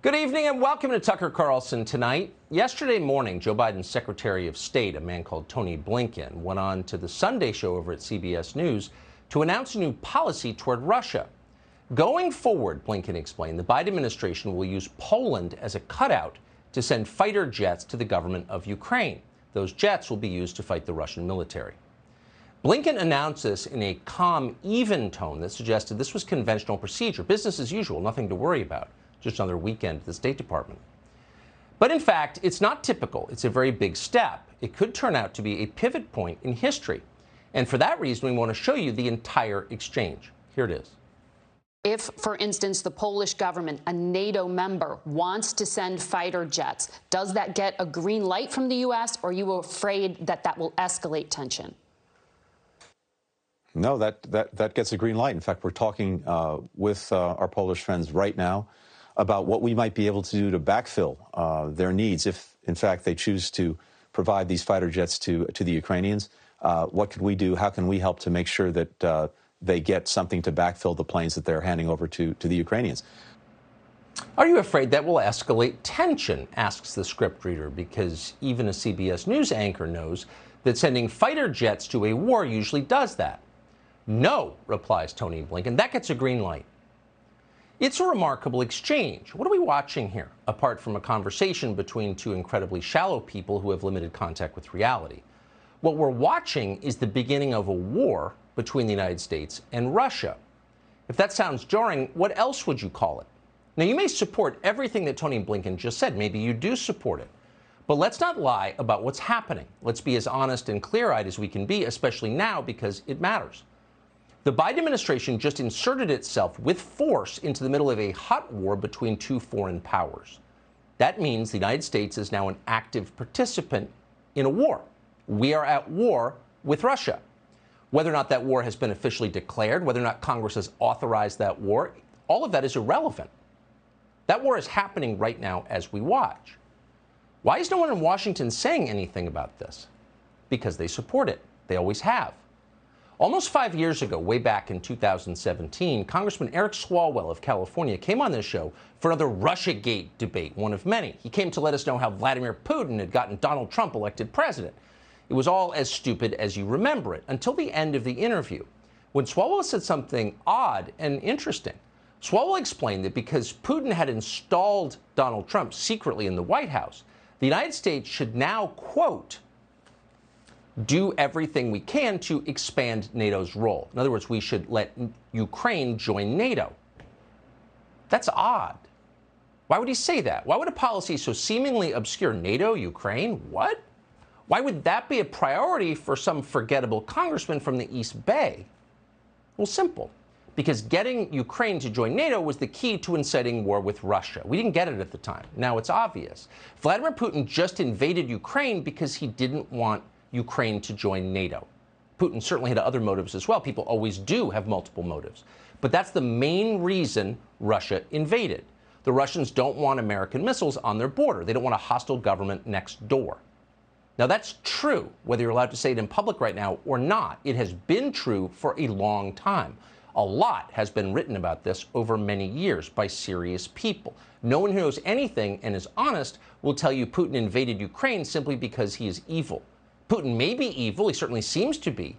Good evening and welcome to Tucker Carlson Tonight. Yesterday morning, Joe Biden's Secretary of State, a man called Tony Blinken, went on to the Sunday show over at CBS News to announce a new policy toward Russia. Going forward, Blinken explained, the Biden administration will use Poland as a cutout to send fighter jets to the government of Ukraine. Those jets will be used to fight the Russian military. Blinken announced this in a calm, even tone that suggested this was conventional procedure, business as usual, nothing to worry about. Just another weekend at the State Department. But in fact, it's not typical. It's a very big step. It could turn out to be a pivot point in history. And for that reason, we want to show you the entire exchange. Here it is. If, for instance, the Polish government, a NATO member, wants to send fighter jets, does that get a green light from the U.S., or are you afraid that that will escalate tension? No, that gets a green light. In fact, we're talking with our Polish friends right now about what we might be able to do to backfill their needs if, in fact, they choose to provide these fighter jets to the Ukrainians. What could we do? How can we help to make sure that they get something to backfill the planes that they're handing over to the Ukrainians? Are you afraid that will escalate tension, asks the scriptreader, because even a CBS News anchor knows that sending fighter jets to a war usually does that. No, replies Tony Blinken, that gets a green light. It's a remarkable exchange. What are we watching here, apart from a conversation between two incredibly shallow people who have limited contact with reality? What we're watching is the beginning of a war between the United States and Russia. If that sounds jarring, what else would you call it? Now, you may support everything that Tony Blinken just said. Maybe you do support it. But let's not lie about what's happening. Let's be as honest and clear-eyed as we can be, especially now, because it matters. The Biden administration just inserted itself with force into the middle of a hot war between two foreign powers. That means the United States is now an active participant in a war. We are at war with Russia. Whether or not that war has been officially declared, whether or not Congress has authorized that war, all of that is irrelevant. That war is happening right now as we watch. Why is no one in Washington saying anything about this? Because they support it. They always have. Almost 5 years ago, way back in 2017, Congressman Eric Swalwell of California came on this show for another Russiagate debate, one of many. He came to let us know how Vladimir Putin had gotten Donald Trump elected president. It was all as stupid as you remember it, until the end of the interview, when Swalwell said something odd and interesting. Swalwell explained that because Putin had installed Donald Trump secretly in the White House, the United States should now, quote, do everything we can to expand NATO's role. In other words, we should let Ukraine join NATO. That's odd. Why would he say that? Why would a policy so seemingly obscure, NATO, Ukraine, what? Why would that be a priority for some forgettable congressman from the East Bay? Well, simple. Because getting Ukraine to join NATO was the key to inciting war with Russia. We didn't get it at the time. Now it's obvious. Vladimir Putin just invaded Ukraine because he didn't want Ukraine to join NATO. Putin certainly had other motives as well. People always do have multiple motives. But that's the main reason Russia invaded. The Russians don't want American missiles on their border. They don't want a hostile government next door. Now, that's true, whether you're allowed to say it in public right now or not. It has been true for a long time. A lot has been written about this over many years by serious people. No one who knows anything and is honest will tell you Putin invaded Ukraine simply because he is evil. Putin may be evil, he certainly seems to be,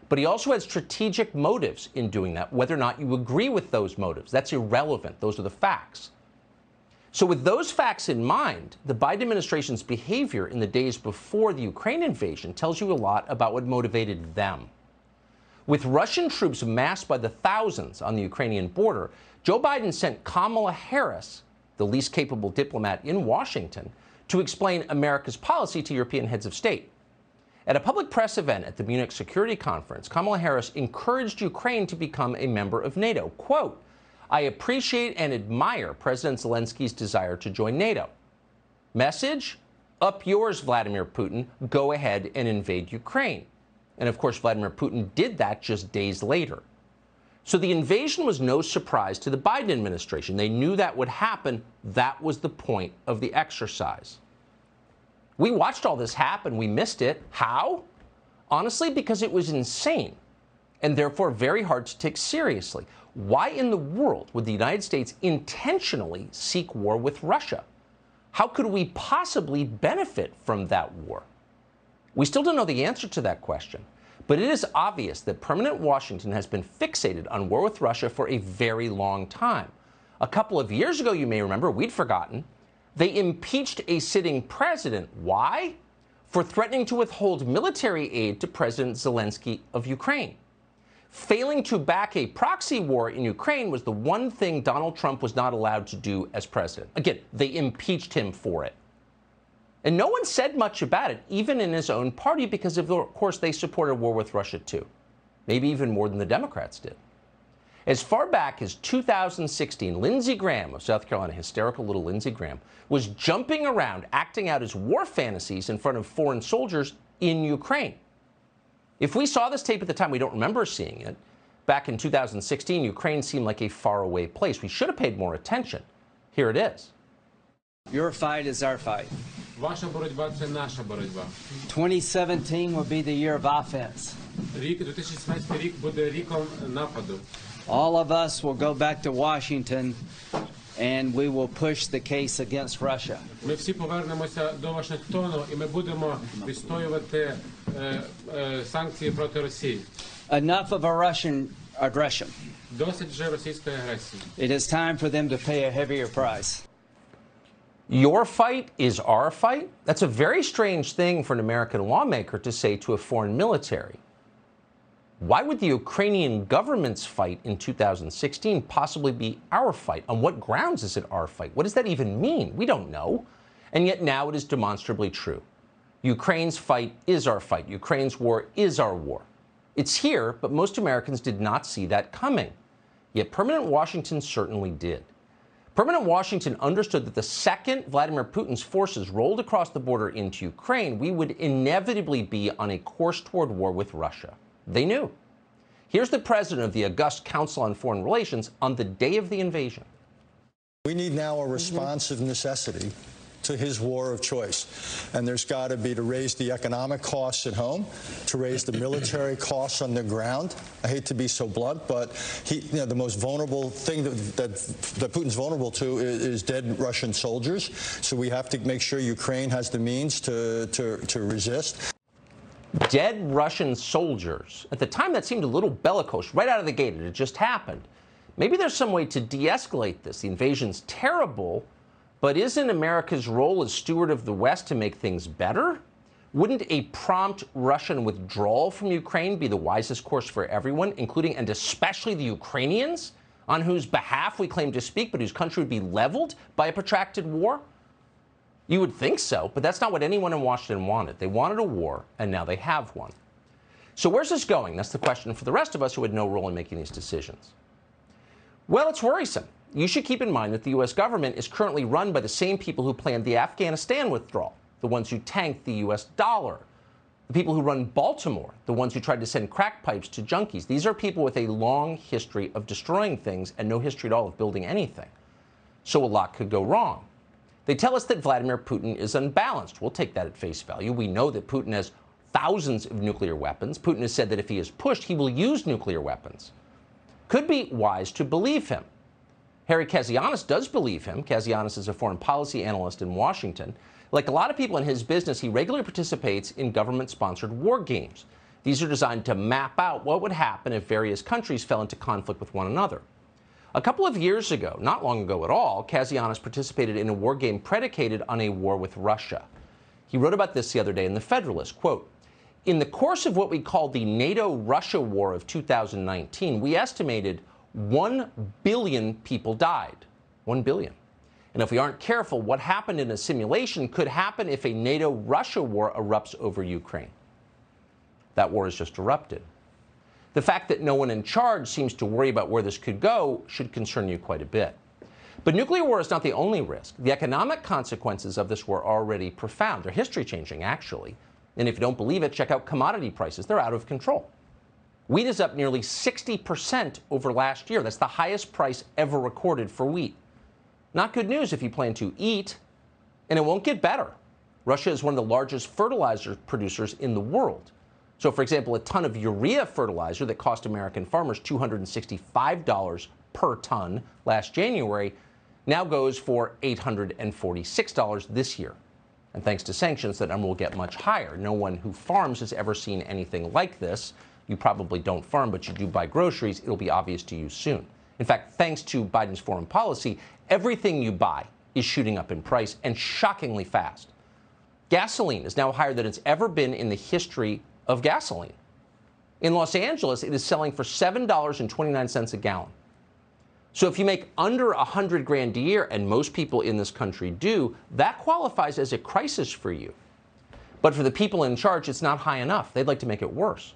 but he also had strategic motives in doing that. Whether or not you agree with those motives, that's irrelevant. Those are the facts. So with those facts in mind, the Biden administration's behavior in the days before the Ukraine invasion tells you a lot about what motivated them. With Russian troops massed by the thousands on the Ukrainian border, Joe Biden sent Kamala Harris, the least capable diplomat in Washington, to explain America's policy to European heads of state. At a public press event at the Munich Security Conference, Kamala Harris encouraged Ukraine to become a member of NATO. Quote, I appreciate and admire President Zelensky's desire to join NATO. Message? Up yours, Vladimir Putin. Go ahead and invade Ukraine. And of course, Vladimir Putin did that just days later. So the invasion was no surprise to the Biden administration. They knew that would happen. That was the point of the exercise. We watched all this happen. We missed it. How? Honestly, because it was insane. and therefore very hard to take seriously. Why in the world would the United States intentionally seek war with Russia? How could we possibly benefit from that war? We still don't know the answer to that question, but it is obvious that permanent Washington has been fixated on war with Russia for a very long time. A couple of years ago, you may remember, we'd forgotten, they impeached a sitting president. Why? For threatening to withhold military aid to President Zelensky of Ukraine. Failing to back a proxy war in Ukraine was the one thing Donald Trump was not allowed to do as president. Again, they impeached him for it. And no one said much about it, even in his own party, because of course they supported war with Russia too. Maybe even more than the Democrats did. As far back as 2016, Lindsey Graham of South Carolina, hysterical little Lindsey Graham, was jumping around acting out his war fantasies in front of foreign soldiers in Ukraine. If we saw this tape at the time, we don't remember seeing it. Back in 2016, Ukraine seemed like a faraway place. We should have paid more attention. Here it is. Your fight is our fight. Ваша боротьба – це наша боротьба. 2017 will be the year of offense. Рік 2017 рік буде ріком нападу. All of us will go back to Washington and we will push the case against Russia. Ми всі повернемося до Вашингтону і ми будемо відстоювати санкції проти Росії. Enough of a Russian aggression. Досить вже російської агресії. It is time for them to pay a heavier price. Your fight is our fight? That's a very strange thing for an American lawmaker to say to a foreign military. Why would the Ukrainian government's fight in 2016 possibly be our fight? On what grounds is it our fight? What does that even mean? We don't know. And yet now it is demonstrably true. Ukraine's fight is our fight. Ukraine's war is our war. It's here, but most Americans did not see that coming. Yet permanent Washington certainly did. Permanent Washington understood that the second Vladimir Putin's forces rolled across the border into Ukraine, we would inevitably be on a course toward war with Russia. They knew. Here's the president of the August Council on Foreign Relations on the day of the invasion. We need now a response of necessity to his war of choice. And there's got to be to raise the economic costs at home, to raise the military costs on the ground. I hate to be so blunt, but the most vulnerable thing that Putin's vulnerable to is dead Russian soldiers. So we have to make sure Ukraine has the means to resist. Dead Russian soldiers. At the time, that seemed a little bellicose right out of the gate. It had just happened. Maybe there's some way to de-escalate this. The invasion's terrible, but isn't America's role as steward of the West to make things better? Wouldn't a prompt Russian withdrawal from Ukraine be the wisest course for everyone, including and especially the Ukrainians, on whose behalf we claim to speak, but whose country would be leveled by a protracted war? You would think so, but that's not what anyone in Washington wanted. They wanted a war, and now they have one. So where's this going? That's the question for the rest of us who had no role in making these decisions. Well, it's worrisome. You should keep in mind that the U.S. government is currently run by the same people who planned the Afghanistan withdrawal, the ones who tanked the U.S. dollar, the people who run Baltimore, the ones who tried to send crack pipes to junkies. These are people with a long history of destroying things and no history at all of building anything. So a lot could go wrong. They tell us that Vladimir Putin is unbalanced. We'll take that at face value. We know that Putin has thousands of nuclear weapons. Putin has said that if he is pushed, he will use nuclear weapons. Could be wise to believe him. Harry Katsianis does believe him. Katsianis is a foreign policy analyst in Washington. Like a lot of people in his business, he regularly participates in government-sponsored war games. These are designed to map out what would happen if various countries fell into conflict with one another. A couple of years ago, not long ago at all, Katsianis participated in a war game predicated on a war with Russia. He wrote about this the other day in The Federalist, quote, "In the course of what we call the NATO-Russia war of 2019, we estimated 1 billion people died. 1 billion. And if we aren't careful, what happened in a simulation could happen if a NATO-Russia war erupts over Ukraine." That war has just erupted. The fact that no one in charge seems to worry about where this could go should concern you quite a bit. But nuclear war is not the only risk. The economic consequences of this war are already profound. They're history-changing, actually. And if you don't believe it, check out commodity prices. They're out of control. Wheat is up nearly 60% over last year. That's the highest price ever recorded for wheat. Not good news if you plan to eat, and it won't get better. Russia is one of the largest fertilizer producers in the world. So, for example, a ton of urea fertilizer that cost American farmers $265 per ton last January now goes for $846 this year. And thanks to sanctions, that number will get much higher. No one who farms has ever seen anything like this. You probably don't farm, but you do buy groceries. It'll be obvious to you soon. In fact, thanks to Biden's foreign policy, everything you buy is shooting up in price, and shockingly fast. Gasoline is now higher than it's ever been in the history of gasoline. In Los Angeles, it is selling for $7.29 a gallon. So if you make under $100,000 a year, and most people in this country do, that qualifies as a crisis for you. But for the people in charge, it's not high enough. They'd like to make it worse.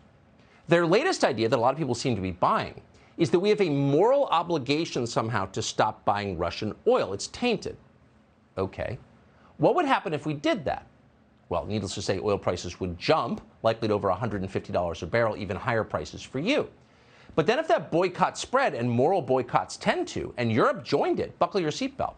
Their latest idea that a lot of people seem to be buying is that we have a moral obligation somehow to stop buying Russian oil. It's tainted. Okay. What would happen if we did that? Well, needless to say, oil prices would jump, likely to over $150 a barrel, even higher prices for you. But then if that boycott spread, and moral boycotts tend to, and Europe joined it, buckle your seatbelt.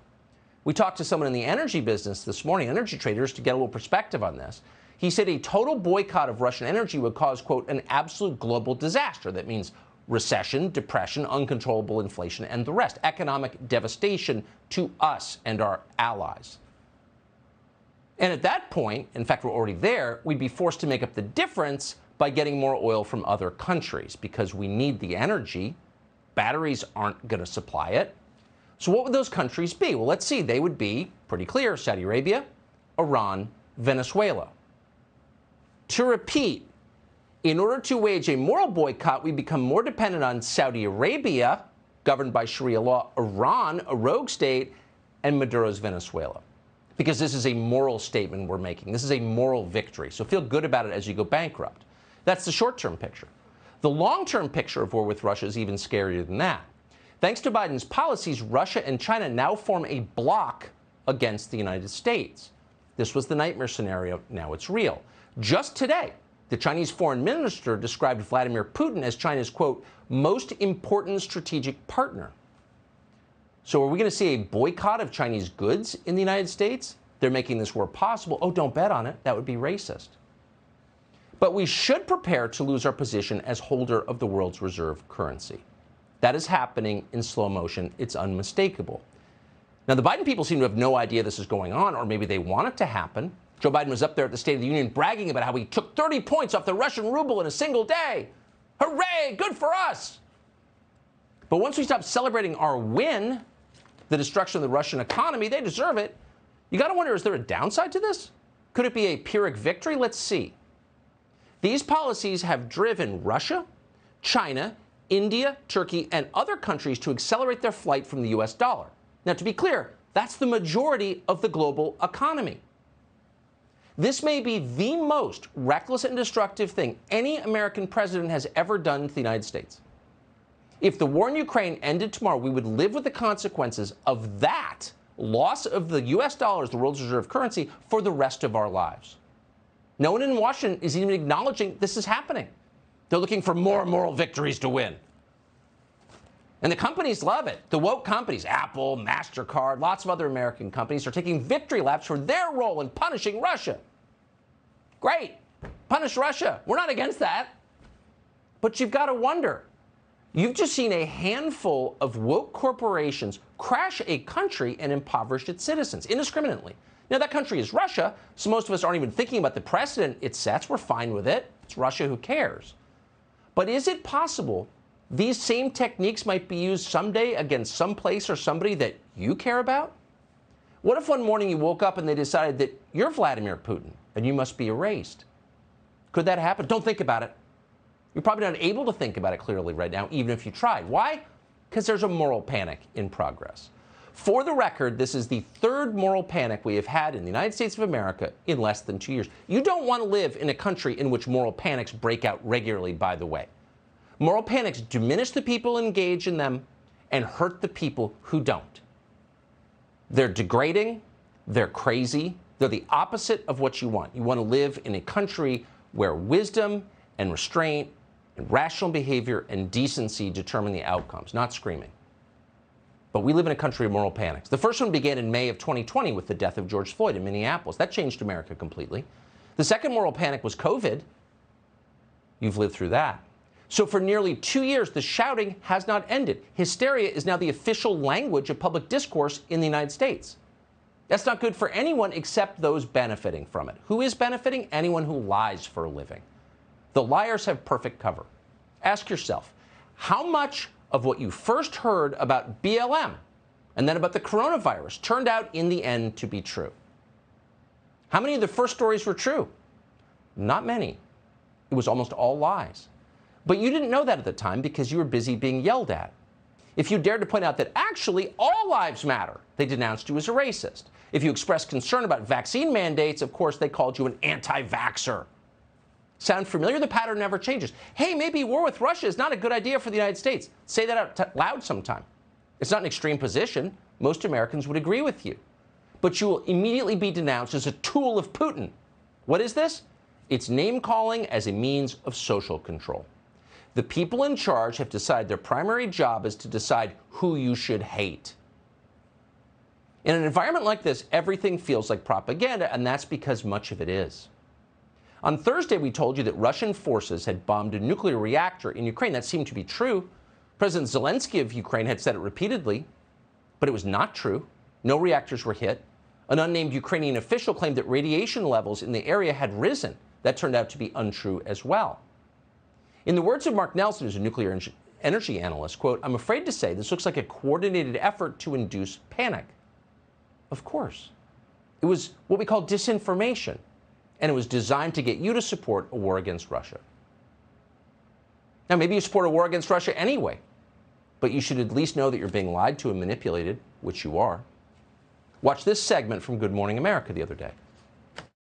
We talked to someone in the energy business this morning, energy traders, to get a little perspective on this. He said a total boycott of Russian energy would cause, quote, an absolute global disaster. That means recession, depression, uncontrollable inflation, and the rest. Economic devastation to us and our allies. And at that point, in fact, we're already there, we'd be forced to make up the difference by getting more oil from other countries because we need the energy. Batteries aren't going to supply it. So what would those countries be? Well, let's see. They would be pretty clear: Saudi Arabia, Iran, Venezuela. To repeat, in order to wage a moral boycott, we become more dependent on Saudi Arabia, governed by Sharia law, Iran, a rogue state, and Maduro's Venezuela. Because this is a moral statement we're making. This is a moral victory. So feel good about it as you go bankrupt. That's the short-term picture. The long-term picture of war with Russia is even scarier than that. Thanks to Biden's policies, Russia and China now form a bloc against the United States. This was the nightmare scenario. Now it's real. Just today, the Chinese foreign minister described Vladimir Putin as China's, quote, most important strategic partner. So are we going to see a boycott of Chinese goods in the United States? They're making this war possible. Oh, don't bet on it. That would be racist. But we should prepare to lose our position as holder of the world's reserve currency. That is happening in slow motion. It's unmistakable. Now, the Biden people seem to have no idea this is going on, or maybe they want it to happen. Joe Biden was up there at the State of the Union bragging about how he took 30 points off the Russian ruble in a single day. Hooray, good for us. But once we stop celebrating our win, the destruction of the Russian economy, they deserve it. You got to wonder, is there a downside to this? Could it be a Pyrrhic victory? Let's see. These policies have driven Russia, China, India, Turkey, and other countries to accelerate their flight from the U.S. dollar. Now, to be clear, that's the majority of the global economy. This may be the most reckless and destructive thing any American president has ever done to the United States. If the war in Ukraine ended tomorrow, we would live with the consequences of that loss of the U.S. dollar as the world's reserve currency for the rest of our lives. No one in Washington is even acknowledging this is happening. They're looking for more moral victories to win. And the companies love it. The woke companies, Apple, MasterCard, lots of other American companies, are taking victory laps for their role in punishing Russia. Great. Punish Russia. We're not against that. But you've got to wonder. You've just seen a handful of woke corporations crash a country and impoverish its citizens indiscriminately. Now, that country is Russia, so most of us aren't even thinking about the precedent it sets. We're fine with it. It's Russia, who cares? But is it possible these same techniques might be used someday against some place or somebody that you care about? What if one morning you woke up and they decided that you're Vladimir Putin and you must be erased? Could that happen? Don't think about it. You're probably not able to think about it clearly right now, even if you tried. Why? Because there's a moral panic in progress. For the record, this is the third moral panic we have had in the United States of America in less than 2 years. You don't want to live in a country in which moral panics break out regularly, by the way. Moral panics diminish the people engaged in them and hurt the people who don't. They're degrading, they're crazy, they're the opposite of what you want. You want to live in a country where wisdom and restraint and rational behavior and decency determine the outcomes, not screaming. But we live in a country of moral panics. The first one began in May of 2020 with the death of George Floyd in Minneapolis. That changed America completely. The second moral panic was COVID. You've lived through that. So for nearly 2 years, the shouting has not ended. Hysteria is now the official language of public discourse in the United States. That's not good for anyone except those benefiting from it. Who is benefiting? Anyone who lies for a living. The liars have perfect cover. Ask yourself, how much of what you first heard about BLM and then about the coronavirus turned out in the end to be true? How many of the first stories were true? Not many. It was almost all lies. But you didn't know that at the time because you were busy being yelled at. If you dared to point out that actually all lives matter, they denounced you as a racist. If you expressed concern about vaccine mandates, of course, they called you an anti-vaxxer. Sound familiar? The pattern never changes. Hey, maybe war with Russia is not a good idea for the United States. Say that out loud sometime. It's not an extreme position. Most Americans would agree with you. But you will immediately be denounced as a tool of Putin. What is this? It's name-calling as a means of social control. The people in charge have decided their primary job is to decide who you should hate. In an environment like this, everything feels like propaganda, and that's because much of it is. On Thursday, we told you that Russian forces had bombed a nuclear reactor in Ukraine. That seemed to be true. President Zelensky of Ukraine had said it repeatedly, but it was not true. No reactors were hit. An unnamed Ukrainian official claimed that radiation levels in the area had risen. That turned out to be untrue as well. In the words of Mark Nelson, who's a nuclear energy analyst, quote, "I'm afraid to say this looks like a coordinated effort to induce panic." Of course. It was what we call disinformation, and it was designed to get you to support a war against Russia. Now, maybe you support a war against Russia anyway, but you should at least know that you're being lied to and manipulated, which you are. Watch this segment from Good Morning America the other day.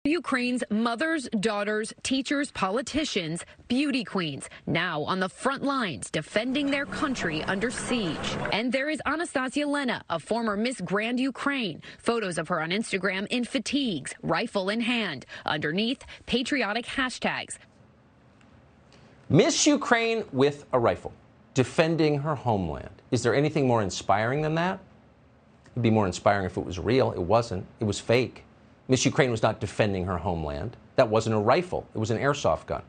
Ukraine's mothers, daughters, teachers, politicians, beauty queens, now on the front lines defending their country under siege. And there is Anastasia Lena, a former Miss Grand Ukraine. Photos of her on Instagram in fatigues, rifle in hand. Underneath, patriotic hashtags. Miss Ukraine with a rifle, defending her homeland. Is there anything more inspiring than that? It'd be more inspiring if it was real. It wasn't. It was fake. Miss Ukraine was not defending her homeland. That wasn't a rifle. It was an airsoft gun.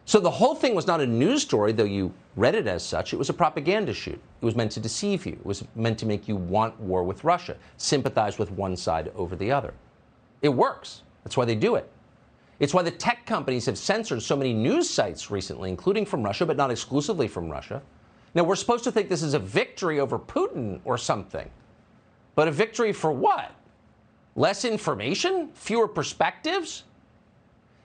So the whole thing was not a news story, though you read it as such. It was a propaganda shoot. It was meant to deceive you. It was meant to make you want war with Russia, sympathize with one side over the other. It works. That's why they do it. It's why the tech companies have censored so many news sites recently, including from Russia, but not exclusively from Russia. Now, we're supposed to think this is a victory over Putin or something. But a victory for what? Less information? Fewer perspectives?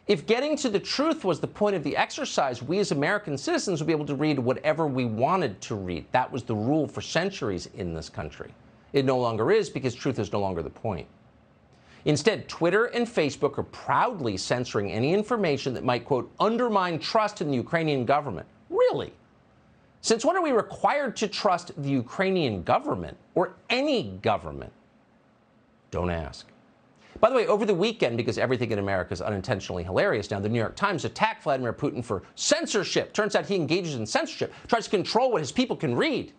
If getting to the truth was the point of the exercise, we as American citizens would be able to read whatever we wanted to read. That was the rule for centuries in this country. It no longer is because truth is no longer the point. Instead, Twitter and Facebook are proudly censoring any information that might, quote, undermine trust in the Ukrainian government. Really? Since when are we required to trust the Ukrainian government or any government? Don't ask. By the way, over the weekend, because everything in America is unintentionally hilarious now, the New York Times attacked Vladimir Putin for censorship. Turns out he engages in censorship, tries to control what his people can read.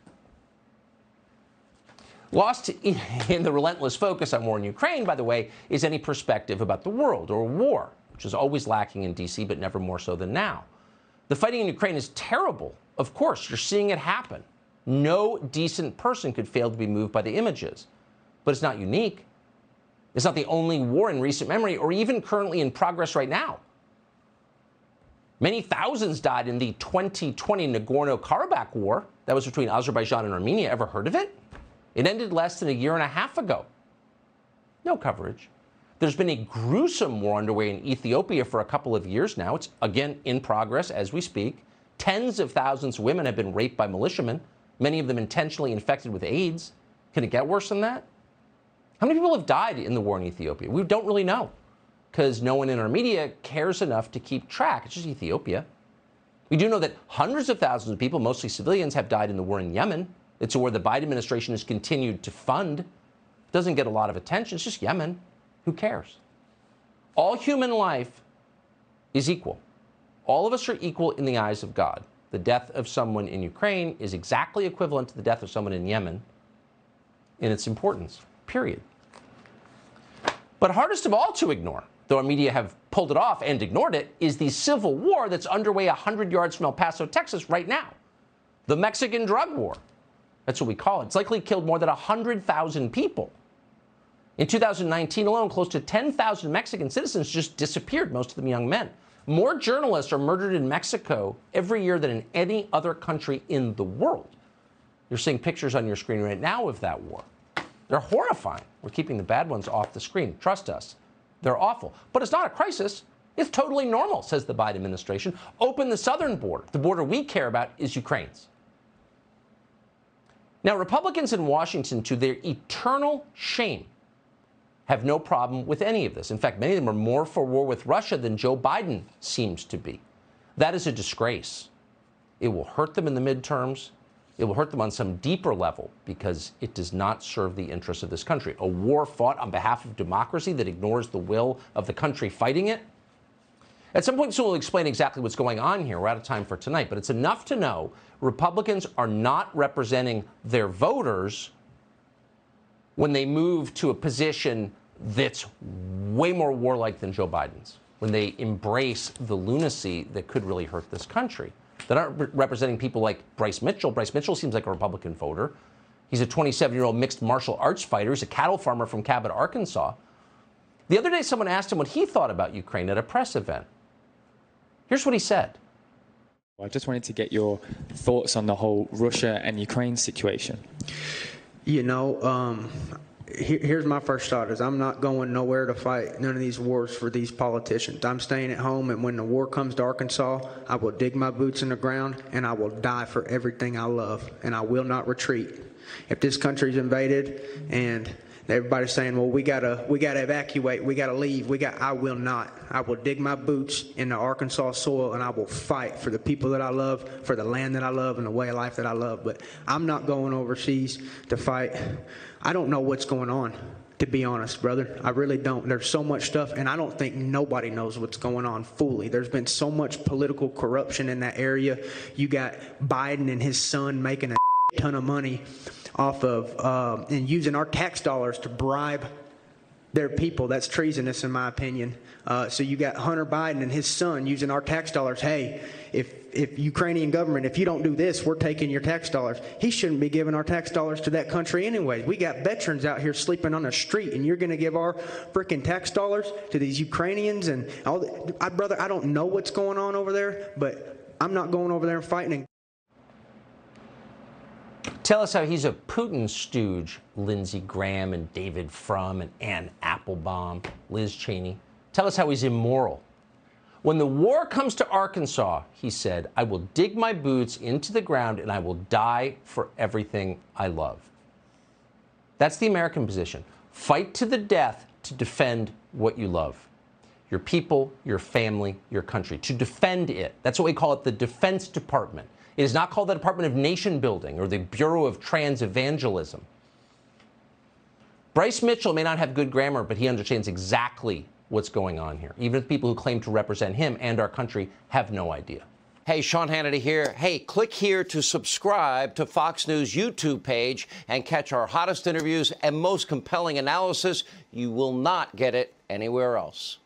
Lost in the relentless focus on war in Ukraine, by the way, is any perspective about the world or war, which is always lacking in D.C., but never more so than now. The fighting in Ukraine is terrible. Of course, you're seeing it happen. No decent person could fail to be moved by the images. But it's not unique. It's not the only war in recent memory or even currently in progress right now. Many thousands died in the 2020 Nagorno-Karabakh war. That was between Azerbaijan and Armenia. Ever heard of it? It ended less than a year and a half ago. No coverage. There's been a gruesome war underway in Ethiopia for a couple of years now. It's, again, in progress as we speak. Tens of thousands of women have been raped by militiamen, many of them intentionally infected with AIDS. Can it get worse than that? How many people have died in the war in Ethiopia? We don't really know, because no one in our media cares enough to keep track. It's just Ethiopia. We do know that hundreds of thousands of people, mostly civilians, have died in the war in Yemen. It's a war the Biden administration has continued to fund. It doesn't get a lot of attention. It's just Yemen. Who cares? All human life is equal. All of us are equal in the eyes of God. The death of someone in Ukraine is exactly equivalent to the death of someone in Yemen in its importance, period. But hardest of all to ignore though our media have pulled it off and ignored it, is the civil war that's underway 100 yards from El Paso, Texas right now. The Mexican drug war. That's what we call it. It's likely killed more than 100,000 people. In 2019 alone, close to 10,000 Mexican citizens just disappeared, most of them young men. More journalists are murdered in Mexico every year than in any other country in the world. You're seeing pictures on your screen right now of that war. They're horrifying. We're keeping the bad ones off the screen. Trust us. They're awful. But it's not a crisis. It's totally normal, says the Biden administration. Open the southern border. The border we care about is Ukraine's. Now, Republicans in Washington, to their eternal shame, have no problem with any of this. In fact, many of them are more for war with Russia than Joe Biden seems to be. That is a disgrace. It will hurt them in the midterms. It will hurt them on some deeper level because it does not serve the interests of this country. A war fought on behalf of democracy that ignores the will of the country fighting it. At some point soon, we'll explain exactly what's going on here. We're out of time for tonight, but it's enough to know Republicans are not representing their voters when they move to a position that's way more warlike than Joe Biden's, when they embrace the lunacy that could really hurt this country. They're not representing people like Bryce Mitchell. Bryce Mitchell seems like a Republican voter. He's a 27-year-old mixed martial arts fighter. He's a cattle farmer from Cabot, Arkansas. The other day, someone asked him what he thought about Ukraine at a press event. Here's what he said. I just wanted to get your thoughts on the whole Russia and Ukraine situation. You know, here's my first thought is I'm not going nowhere to fight none of these wars for these politicians. I'm staying at home, and when the war comes to Arkansas, I will dig my boots in the ground, and I will die for everything I love, and I will not retreat. If this country's invaded and everybody's saying, well, we gotta evacuate, we gotta leave, I will not. I will dig my boots in the Arkansas soil, and I will fight for the people that I love, for the land that I love, and the way of life that I love. But I'm not going overseas to fight. I don't know what's going on, to be honest, brother. I really don't. There's so much stuff, and I don't think nobody knows what's going on fully. There's been so much political corruption in that area. You got Biden and his son making a ton of money off of and using our tax dollars to bribe their people. That's treasonous, in my opinion. So you got Hunter Biden and his son using our tax dollars. Hey, if Ukrainian government, if you don't do this, we're taking your tax dollars. He shouldn't be giving our tax dollars to that country anyway. We got veterans out here sleeping on the street, and you're going to give our freaking tax dollars to these Ukrainians and all that. Brother, I don't know what's going on over there, but I'm not going over there and fighting. Tell us how he's a Putin stooge, Lindsey Graham and David Frum and Ann Applebaum, Liz Cheney. Tell us how he's immoral. When the war comes to Arkansas, he said, I will dig my boots into the ground and I will die for everything I love. That's the American position. Fight to the death to defend what you love. Your people, your family, your country. To defend it. That's what we call it, the Defense Department. It is not called the Department of Nation Building or the Bureau of Trans Evangelism. Bryce Mitchell may not have good grammar, but he understands exactly what's going on here. Even if people who claim to represent him and our country have no idea. Hey, Sean Hannity here. Hey, click here to subscribe to Fox News YouTube page and catch our hottest interviews and most compelling analysis. You will not get it anywhere else.